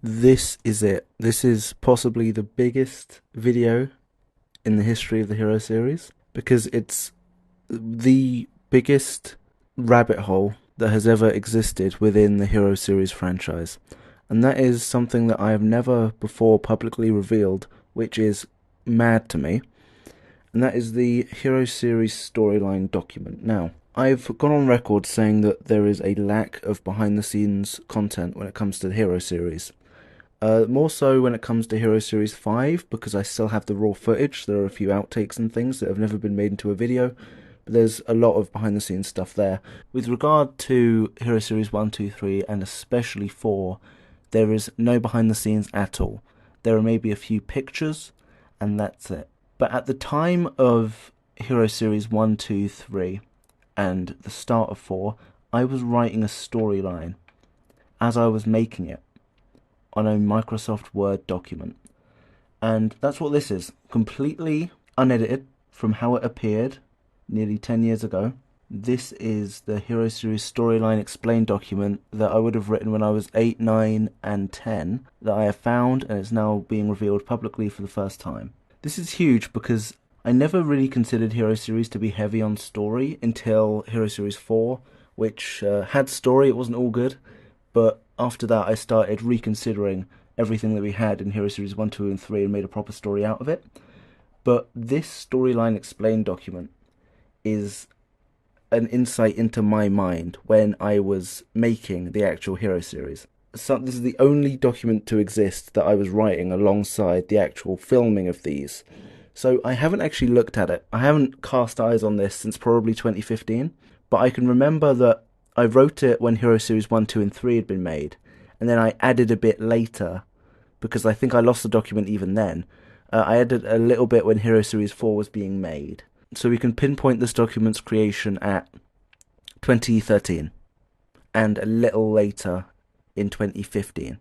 This is it. This is possibly the biggest video in the history of the Hero series because it's the biggest rabbit hole that has ever existed within the Hero series franchise. And that is something that I have never before publicly revealed, which is mad to me. And that is the Hero series storyline document. Now, I've gone on record saying that there is a lack of behind the scenes content when it comes to the Hero series. More so when it comes to Hero Series 5, because I still have the raw footage. There are a few outtakes and things that have never been made into a video, but there's a lot of behind the scenes stuff there. With regard to Hero Series 1, 2, 3, and especially 4, there is no behind the scenes at all. There are maybe a few pictures, and that's it. But at the time of Hero Series 1, 2, 3, and the start of 4, I was writing a storyline as I was making it on a Microsoft Word document. And that's what this is. Completely unedited from how it appeared nearly 10 years ago. This is the Hero Series Storyline Explained document that I would have written when I was 8, 9, and 10 that I have found and is now being revealed publicly for the first time. This is huge because I never really considered Hero Series to be heavy on story until Hero Series 4, which had story. It wasn't all good, but after that I started reconsidering everything that we had in Hero Series 1, 2, and 3 and made a proper story out of it. But this Storyline Explained document is an insight into my mind when I was making the actual Hero series. So this is the only document to exist that I was writing alongside the actual filming of these. So I haven't actually looked at it. I haven't cast eyes on this since probably 2015, but I can remember that I wrote it when Hero Series 1, 2, and 3 had been made, and then I added a bit later because I think I lost the document even then. I added a little bit when Hero Series 4 was being made. So we can pinpoint this document's creation at 2013 and a little later in 2015,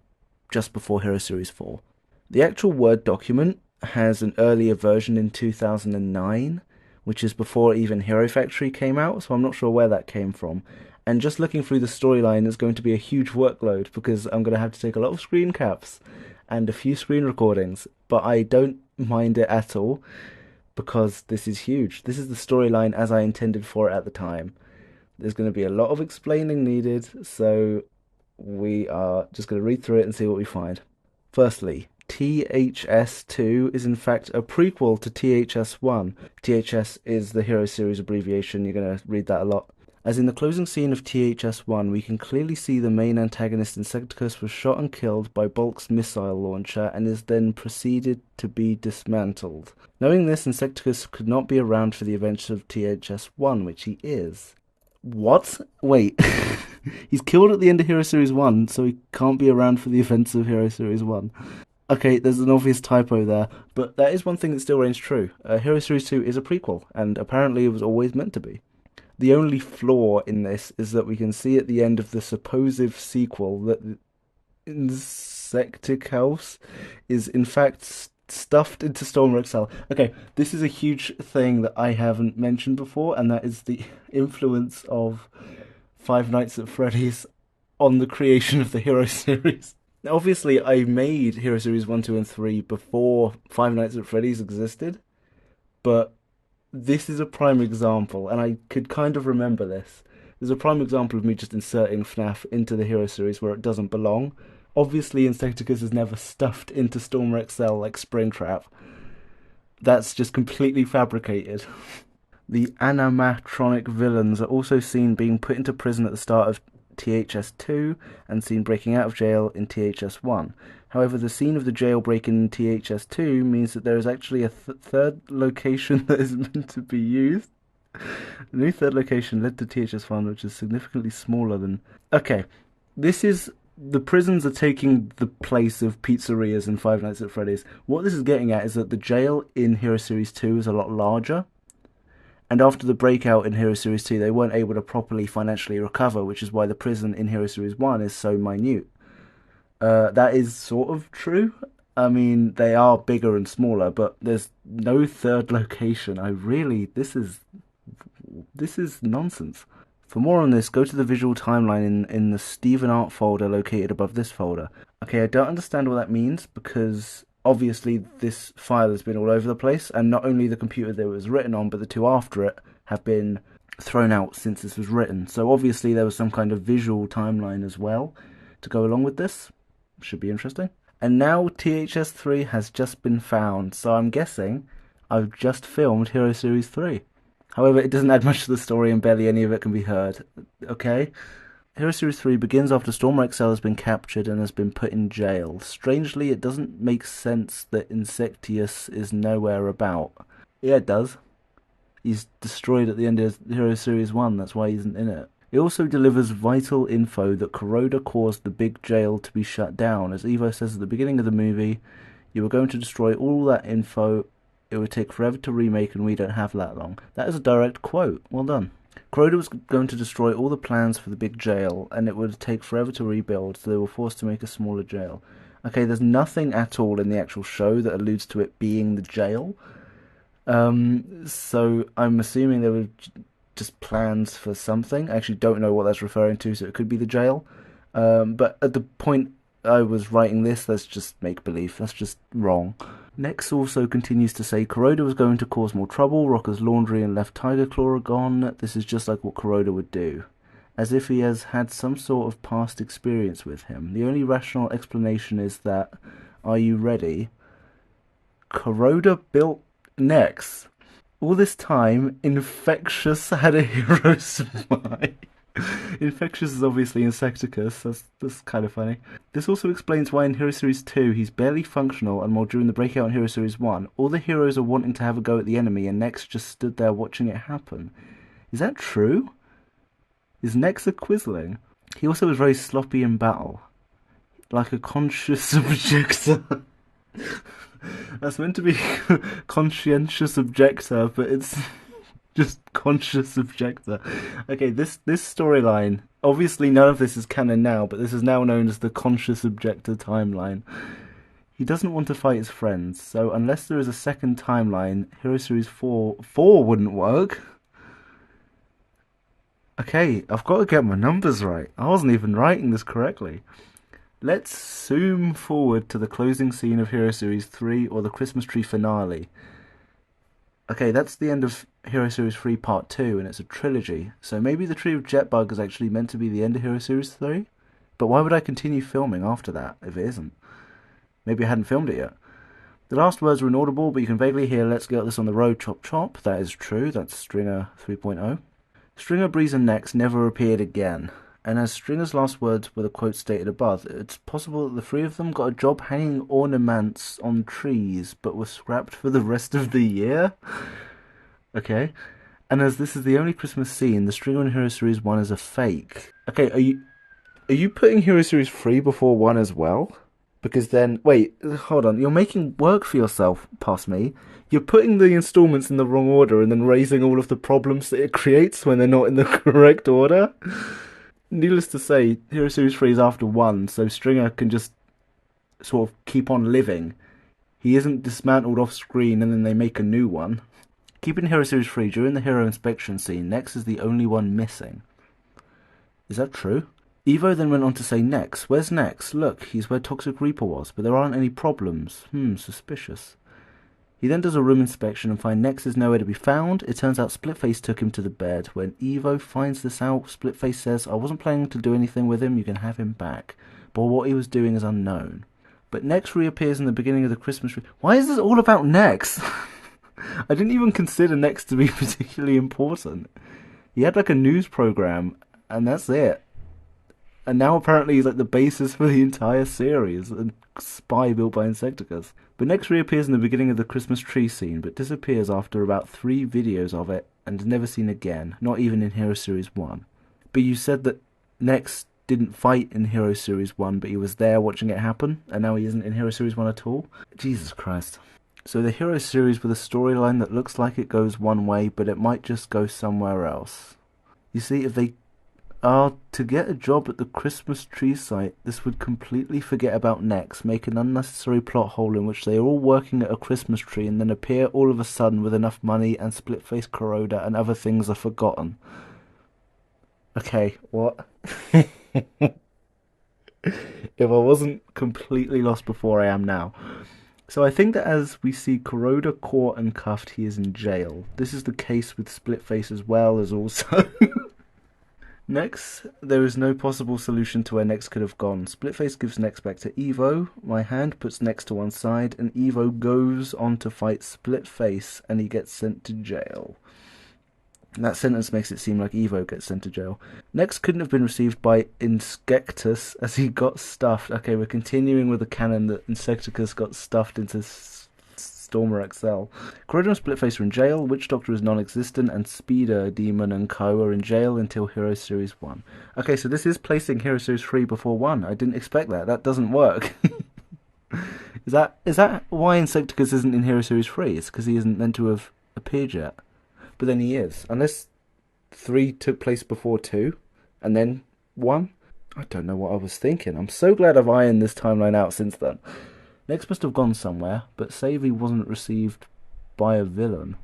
just before Hero Series 4. The actual Word document has an earlier version in 2009, which is before even Hero Factory came out, so I'm not sure where that came from. And just looking through the storyline is going to be a huge workload because I'm going to have to take a lot of screen caps and a few screen recordings, but I don't mind it at all because this is huge. This is the storyline as I intended for it at the time. There's going to be a lot of explaining needed, so we are just going to read through it and see what we find. Firstly, THS2 is in fact a prequel to THS1. THS is the Hero Series abbreviation, you're going to read that a lot. As in the closing scene of THS1, we can clearly see the main antagonist Insecticus was shot and killed by Bulk's missile launcher and is then proceeded to be dismantled. Knowing this, Insecticus could not be around for the events of THS1, which he is. What? Wait. He's killed at the end of Hero Series 1, so he can't be around for the events of Hero Series 1. Okay, there's an obvious typo there, but that is one thing that still reigns true. Hero Series 2 is a prequel, and apparently it was always meant to be. The only flaw in this is that we can see at the end of the supposed sequel that Insectic House is in fact stuffed into Stormer XL. Okay, this is a huge thing that I haven't mentioned before, and that is the influence of Five Nights at Freddy's on the creation of the Hero series. Now, obviously, I made Hero Series 1, 2, and 3 before Five Nights at Freddy's existed, but this is a prime example, and I could kind of remember this. There's a prime example of me just inserting FNAF into the Hero series where it doesn't belong. Obviously, Insecticus is never stuffed into Stormer XL like Springtrap. That's just completely fabricated. The animatronic villains are also seen being put into prison at the start of THS2 and seen breaking out of jail in THS1. However, the scene of the jailbreak in THS2 means that there is actually a third location that is meant to be used. The new third location led to THS1, which is significantly smaller than. Okay, this is. The prisons are taking the place of pizzerias in Five Nights at Freddy's. What this is getting at is that the jail in Hero Series 2 is a lot larger. And after the breakout in Hero Series 2, they weren't able to properly financially recover, which is why the prison in Hero Series 1 is so minute. That is sort of true. I mean, they are bigger and smaller, but there's no third location. This is nonsense. For more on this, go to the visual timeline in the Stephen Art folder located above this folder. Okay, I don't understand what that means because obviously this file has been all over the place, and not only the computer that it was written on, but the two after it have been thrown out since this was written. So obviously there was some kind of visual timeline as well to go along with this. Should be interesting. And now THS3 has just been found, so I'm guessing I've just filmed Hero Series 3. However, it doesn't add much to the story and barely any of it can be heard. Okay? Hero Series 3 begins after Storm XL has been captured and has been put in jail. Strangely, it doesn't make sense that Insectius is nowhere about. Yeah, it does. He's destroyed at the end of Hero Series 1, that's why he isn't in it. It also delivers vital info that Kuroda caused the big jail to be shut down. As Evo says at the beginning of the movie, you were going to destroy all that info. It would take forever to remake and we don't have that long. That is a direct quote. Well done. Kuroda was going to destroy all the plans for the big jail and it would take forever to rebuild, so they were forced to make a smaller jail. Okay, there's nothing at all in the actual show that alludes to it being the jail. So I'm assuming there were just plans for something. I actually don't know what that's referring to, so it could be the jail. But at the point I was writing this, that's just make-believe. That's just wrong. Nex also continues to say Kuroda was going to cause more trouble, Rocker's laundry and left Tiger Claw are gone. This is just like what Kuroda would do. As if he has had some sort of past experience with him. The only rational explanation is that, are you ready? Kuroda built Nex. All this time, Infectious had a hero spy. Infectious is obviously Insecticus, that's kind of funny. This also explains why in Hero Series 2 he's barely functional, and while during the breakout in Hero Series 1, all the heroes are wanting to have a go at the enemy and Nex just stood there watching it happen. Is that true? Is Nex a Quisling? He also was very sloppy in battle. Like a conscious objector. That's meant to be conscientious objector, but it's just conscious objector. Okay, this storyline, obviously none of this is canon now, but this is now known as the conscious objector timeline. He doesn't want to fight his friends, so unless there is a second timeline, Hero Series 4 wouldn't work. Okay, I've got to get my numbers right. I wasn't even writing this correctly. Let's zoom forward to the closing scene of Hero Series 3 or the Christmas tree finale. Okay, that's the end of Hero Series 3 Part 2, and it's a trilogy, so maybe the Tree of Jetbug is actually meant to be the end of Hero Series 3? But why would I continue filming after that, if it isn't? Maybe I hadn't filmed it yet. The last words were inaudible, but you can vaguely hear "Let's get this on the road, chop chop." That is true, that's Stringer 3.0. Stringer, Breeze and Nex never appeared again. And as Stringer's last words were the quote stated above, it's possible that the three of them got a job hanging ornaments on trees, but were scrapped for the rest of the year? Okay. And as this is the only Christmas scene, the Stringer in Hero Series 1 is a fake. Okay, are you putting Hero Series 3 before 1 as well? Because then, wait, hold on, you're making work for yourself, past me. You're putting the installments in the wrong order and then raising all of the problems that it creates when they're not in the correct order. Needless to say, Hero Series 3 is after 1, so Stringer can just sort of keep on living. He isn't dismantled off screen and then they make a new one. Keeping Hero Series 3, during the hero inspection scene, Nex is the only one missing. Is that true? Evo then went on to say, Nex, where's Nex? Look, he's where Toxic Reaper was, but there aren't any problems. Suspicious. He then does a room inspection and finds Nex is nowhere to be found. It turns out Splitface took him to the bed. When Evo finds this out, Splitface says, I wasn't planning to do anything with him, you can have him back. But what he was doing is unknown. But Nex reappears in the beginning of the Christmas... Why is this all about Nex? I didn't even consider Nex to be particularly important. He had like a news program, and that's it. And now apparently he's like the basis for the entire series, a spy built by Insecticus. But Nex reappears in the beginning of the Christmas tree scene, but disappears after about 3 videos of it, and is never seen again, not even in Hero Series 1. But you said that Nex didn't fight in Hero Series 1, but he was there watching it happen, and now he isn't in Hero Series 1 at all? Jesus Christ. So the Hero Series with a storyline that looks like it goes one way, but it might just go somewhere else. You see, if they are to get a job at the Christmas tree site, this would completely forget about Nex, make an unnecessary plot hole in which they are all working at a Christmas tree and then appear all of a sudden with enough money and Splitface Kuroda and other things are forgotten. Okay, what? If I wasn't completely lost before, I am now. So I think that as we see Kuroda caught and cuffed, he is in jail. This is the case with Splitface as well as also. Next, there is no possible solution to where Nex could have gone. Splitface gives Nex back to Evo. My hand puts Nex to one side, and Evo goes on to fight Splitface, and he gets sent to jail. That sentence makes it seem like Evo gets sent to jail. Next couldn't have been received by Insecticus as he got stuffed. Okay, we're continuing with the canon that Insecticus got stuffed into Stormer XL. Corridor and Splitface are in jail, Witch Doctor is non-existent, and Speeder, Demon, and Co. are in jail until Hero Series 1. Okay, so this is placing Hero Series 3 before 1. I didn't expect that. That doesn't work. Is that why Insecticus isn't in Hero Series 3? It's because he isn't meant to have appeared yet. But then he is. Unless 3 took place before 2, and then 1? I don't know what I was thinking. I'm so glad I've ironed this timeline out since then. Next must have gone somewhere, but Savy wasn't received by a villain.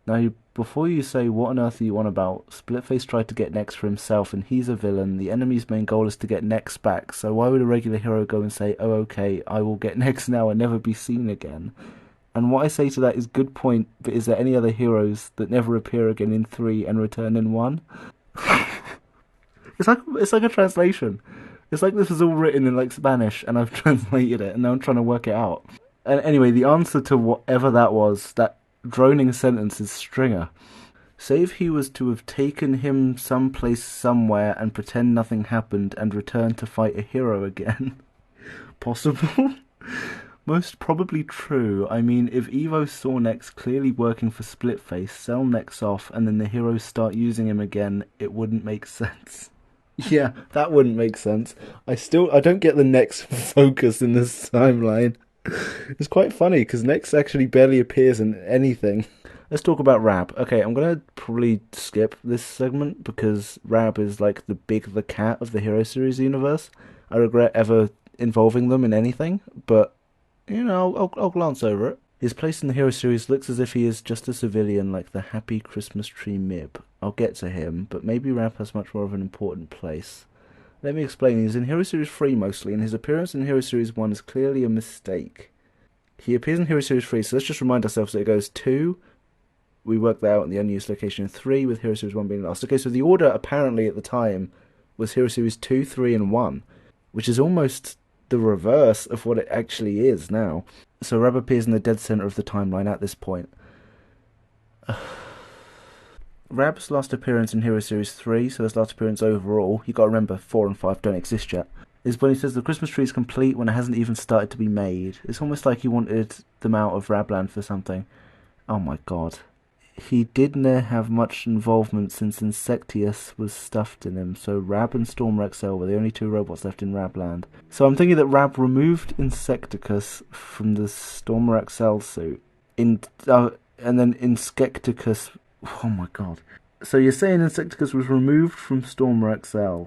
Now, before you say what on earth are you on about, Splitface tried to get Nex for himself and he's a villain. The enemy's main goal is to get Nex back, so why would a regular hero go and say, oh okay, I will get Nex now and never be seen again? And what I say to that is good point, but is there any other heroes that never appear again in 3 and return in 1? It's like a translation. It's like this was all written in like Spanish and I've translated it and now I'm trying to work it out. And anyway, the answer to whatever that was, that droning sentence is Stringer. Save he was to have taken him someplace somewhere and pretend nothing happened and return to fight a hero again. Possible? Most probably true. I mean, if Evo saw Nex clearly working for Splitface, sell Nex off, and then the heroes start using him again, it wouldn't make sense. Yeah, that wouldn't make sense. I don't get the Nex focus in this timeline. It's quite funny because Nex actually barely appears in anything. Let's talk about Rab. Okay, I'm gonna probably skip this segment because Rab is like the cat of the Hero Series universe. I regret ever involving them in anything, but I'll glance over it. His place in the Hero Series looks as if he is just a civilian like the Happy Christmas Tree Mib. I'll get to him, but maybe Rab has much more of an important place. Let me explain. He's in Hero Series 3 mostly, and his appearance in Hero Series 1 is clearly a mistake. He appears in Hero Series 3, so let's just remind ourselves that it goes 2, we worked that out in the unused location, 3 with Hero Series 1 being last. Okay, so the order apparently at the time was Hero Series 2, 3, and 1, which is almost the reverse of what it actually is now. So Rab appears in the dead center of the timeline at this point. Rab's last appearance in Hero Series 3, so his last appearance overall, you gotta remember 4 and 5 don't exist yet, is when he says the Christmas tree is complete when it hasn't even started to be made. It's almost like he wanted them out of Rabland for something. Oh my god. He didn't have much involvement since Insectius was stuffed in him, so Rab and Storm XL were the only 2 robots left in Rabland. So I'm thinking that Rab removed Insecticus from the Stormer XL suit, and then Insecticus. Oh my god. So you're saying Insecticus was removed from Stormer XL,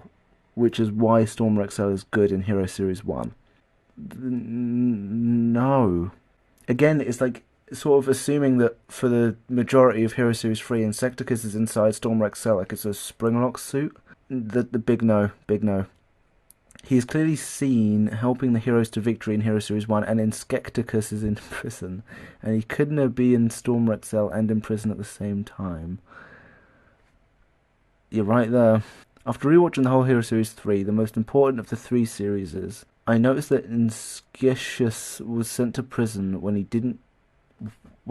which is why Stormer XL is good in Hero Series 1? No. Again, it's like sort of assuming that for the majority of Hero Series 3, Insecticus is inside Stormer XL like it's a Springlock suit. The big no, big no. He is clearly seen helping the heroes to victory in Hero Series 1, and Insecticus is in prison. And he couldn't be in Stormer XL and in prison at the same time. You're right there. After rewatching the whole Hero Series 3, the most important of the 3 series is, I noticed that Insecticus was sent to prison when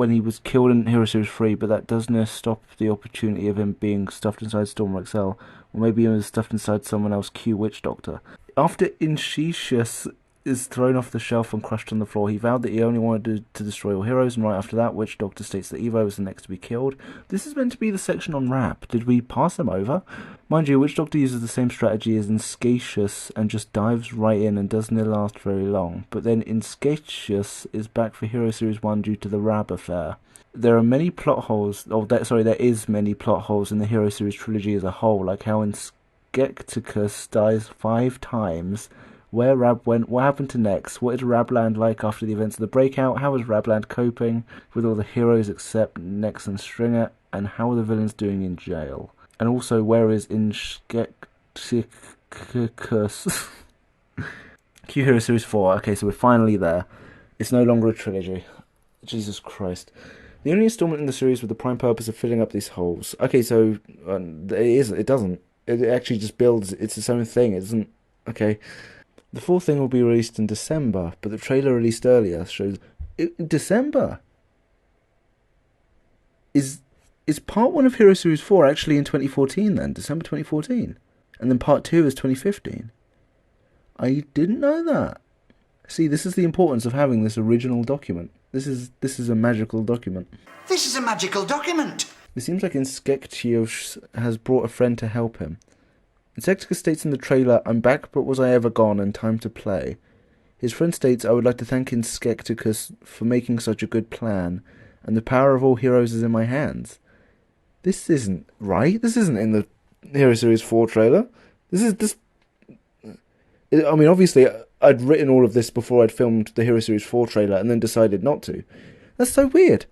he was killed in Hero Series 3, but that doesn't stop the opportunity of him being stuffed inside Stormer XL, or maybe he was stuffed inside someone else, Q Witch Doctor. After Insecticus is thrown off the shelf and crushed on the floor, he vowed that he only wanted to destroy all heroes, and right after that, Witch Doctor states that Evo is the next to be killed. This is meant to be the section on Rap. Did we pass him over? Mind you, Witch Doctor uses the same strategy as Insecticus and just dives right in and doesn't last very long. But then Insecticus is back for Hero Series 1 due to the Rab affair. There are many plot holes, there is many plot holes in the Hero Series trilogy as a whole, like how Insecticus dies 5 times, where Rab went, what happened to Nex, what is Rabland like after the events of the Breakout, how is Rabland coping with all the heroes except Nex and Stringer, and how are the villains doing in jail? And also, where is Inskektikus? Q Hero Series 4. Okay, so we're finally there. It's no longer a trilogy. Jesus Christ. The only installment in the series with the prime purpose of filling up these holes. Okay, so it doesn't. It actually just builds. It's its own thing. It doesn't. Okay. The fourth thing will be released in December, but the trailer released earlier shows December. Is part one of Hero Series 4 actually in 2014 then? December 2014. And then part two is 2015. I didn't know that. See, this is the importance of having this original document. This is a magical document. This is a magical document. It seems like Inskektios has brought a friend to help him. Insecticus states in the trailer, "I'm back, but was I ever gone, and time to play." His friend states, "I would like to thank Inskekticus for making such a good plan, and the power of all heroes is in my hands." This isn't right. This isn't in the Hero Series 4 trailer. This. I mean, obviously, I'd written all of this before I'd filmed the Hero Series 4 trailer and then decided not to. That's so weird.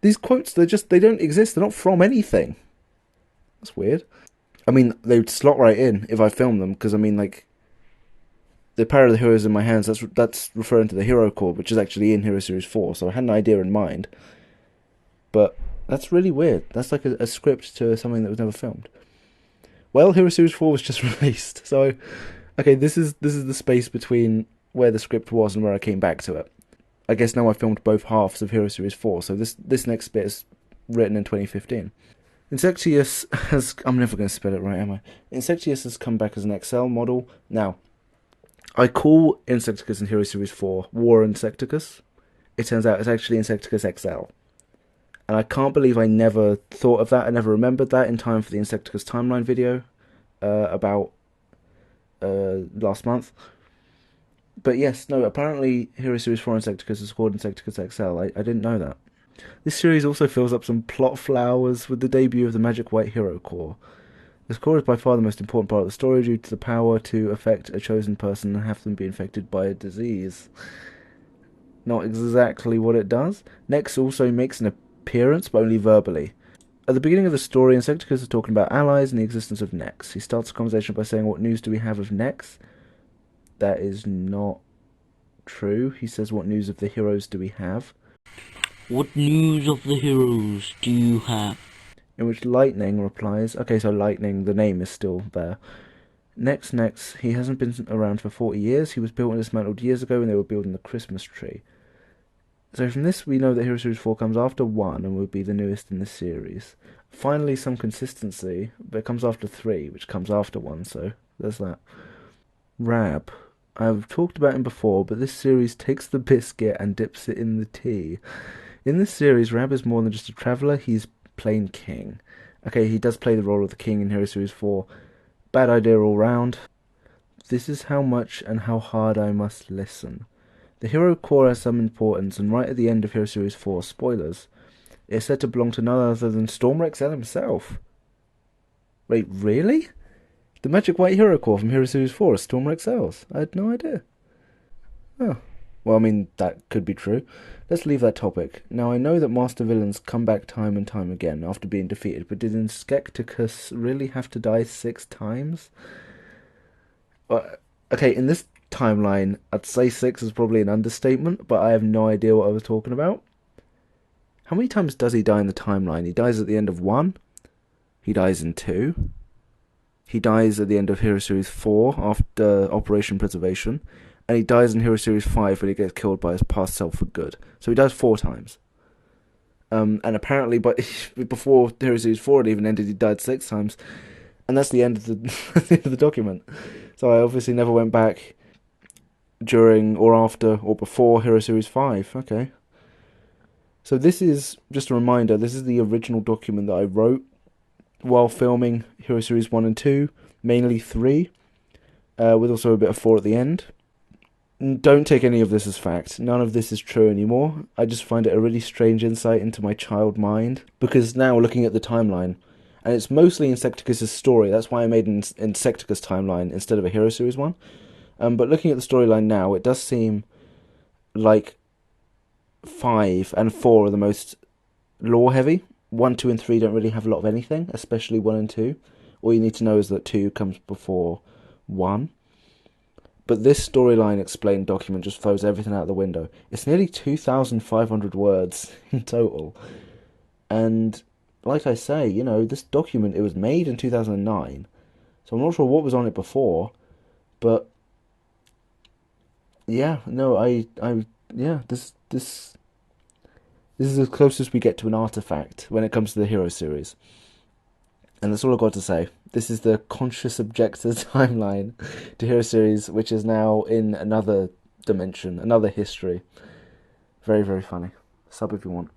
These quotes, they don't exist. They're not from anything. That's weird. I mean, they would slot right in if I filmed them, because, I mean, like, the power of the heroes in my hands, that's referring to the Hero Core, which is actually in Hero Series 4, so I had an idea in mind. But that's really weird. That's like a script to something that was never filmed. Well, Hero Series 4 was just released, so... Okay, this is the space between where the script was and where I came back to it. I guess now I filmed both halves of Hero Series 4, so this next bit is written in 2015. Insectius has... I'm never going to spell it right, am I? Insectius has come back as an XL model. Now, I call Insecticus in Hero Series 4 War Insecticus. It turns out it's actually Insecticus XL. And I can't believe I never thought of that. I never remembered that in time for the Insecticus timeline video about last month. But yes, no, apparently Hero Series 4 Insecticus is called Insecticus XL. I didn't know that. This series also fills up some plot flowers with the debut of the Magic White Hero Core. This core is by far the most important part of the story due to the power to affect a chosen person and have them be infected by a disease. Not exactly what it does. Nex also makes an appearance, but only verbally. At the beginning of the story, Insecticus is talking about allies and the existence of Nex. He starts the conversation by saying, "What news do we have of Nex?" That is not true. He says, "What news of the heroes do we have?" What news of the heroes do you have? In which Lightning replies, okay, so Lightning, the name is still there. Nex, he hasn't been around for 40 years. He was built and dismantled years ago when they were building the Christmas tree. So from this, we know that Hero Series 4 comes after 1 and will be the newest in the series. Finally, some consistency, but it comes after 3, which comes after 1, so there's that. Rab. I've talked about him before, but this series takes the biscuit and dips it in the tea. In this series, Rab is more than just a traveller, he's plain king. Okay, he does play the role of the king in Hero Series 4. Bad idea all round. This is how much and how hard I must listen. The Hero Core has some importance, and right at the end of Hero Series 4, spoilers, it is said to belong to none other than Storm XL himself. Wait, really? The Magic White Hero Core from Hero Series 4 is Storm XL's? I had no idea. Oh. Well, I mean, that could be true. Let's leave that topic. Now, I know that Master Villains come back time and time again after being defeated, but did Inskekticus really have to die 6 times? Okay, in this timeline, I'd say 6 is probably an understatement, but I have no idea what I was talking about. How many times does he die in the timeline? He dies at the end of 1. He dies in 2. He dies at the end of Hero Series 4 after Operation Preservation. And he dies in Hero Series 5 when he gets killed by his past self for good. So he dies 4 times. And apparently, but before Hero Series 4 had even ended, he died 6 times. And that's the end of the document. So I obviously never went back during or after or before Hero Series 5. Okay. So this is just a reminder. This is the original document that I wrote while filming Hero Series 1 and 2. Mainly 3. With also a bit of 4 at the end. Don't take any of this as fact. None of this is true anymore. I just find it a really strange insight into my child mind. Because now, looking at the timeline, and it's mostly Insecticus' story, that's why I made an Insecticus timeline instead of a Hero Series one. But looking at the storyline now, it does seem like 5 and 4 are the most lore-heavy. 1, 2, and 3 don't really have a lot of anything, especially 1 and 2. All you need to know is that 2 comes before 1. But this storyline explained document just throws everything out the window. It's nearly 2,500 words in total. And like I say, this document, it was made in 2009. So I'm not sure what was on it before, but yeah, no, yeah, this is as close as we get to an artifact when it comes to the Hero series. And that's all I've got to say. This is the conscious objector timeline to Hero series, which is now in another dimension, another history. Very, very funny. Sub if you want.